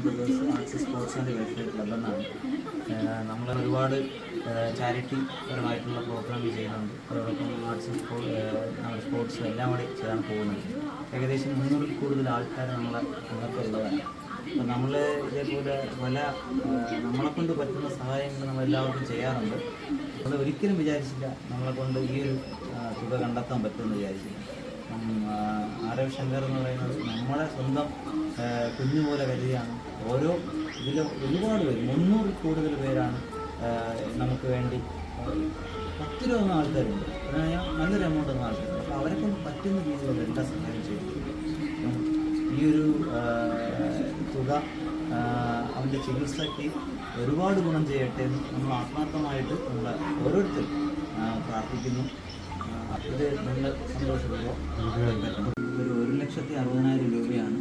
Brothers arts sports and welfare club എന്നാണ്. നമ്മൾ ഒരുപാട് ചാരിറ്റി പരമായിട്ടുള്ള പ്രോഗ്രാം ചെയ്യുന്നുണ്ട്. അതോടൊപ്പം ആർട്സും നമ്മുടെ സ്പോർട്സും എല്ലാം കൂടി ചെയ്യാൻ പോകുന്നുണ്ട്. ഏകദേശം 300-ൽ കൂടുതൽ ആൾക്കാർ നമ്മളെ ഉള്ളതാണ്. അപ്പോൾ നമ്മൾ ഇതേപോലെ പല നമ്മളെക്കൊണ്ട് പറ്റുന്ന സഹായങ്ങൾ നമ്മളെല്ലാവർക്കും ചെയ്യാറുണ്ട്. അത് ഒരിക്കലും വിചാരിച്ചില്ല നമ്മളെക്കൊണ്ട് ഈ ഒരു തുക കണ്ടെത്താൻ പറ്റുമെന്ന് വിചാരിച്ചില്ല. ആരവ് ശങ്കർ എന്ന് പറയുന്നത് നമ്മുടെ സ്വന്തം കുഞ്ഞുപോലെ കരുതിയാണ്. ഓരോ ഇതിലും ഒരുപാട് പേര് 300-ൽ കൂടുതൽ പേരാണ് നമുക്ക് വേണ്ടി 10 രൂപ ആൾക്കാരുണ്ട്. നല്ലൊരു എമൗണ്ട് ഒന്നും ആൾക്കാരുണ്ട്. അപ്പോൾ അവരെ കൊണ്ട് പറ്റുന്ന രീതിയിലുള്ള എല്ലാ സഹായം ചെയ്തിട്ടുണ്ട്. ഈ ഒരു തുക അവൻ്റെ ചികിത്സയ്ക്ക് ഒരുപാട് ഗുണം ചെയ്യട്ടെ എന്ന് നമ്മൾ ആത്മാർത്ഥമായിട്ട് നമ്മൾ ഓരോരുത്തരും പ്രാർത്ഥിക്കുന്നു. ഇത് നല്ല സന്തോഷപൂർവ്വം ഒരു 1,60,60,000 രൂപയാണ്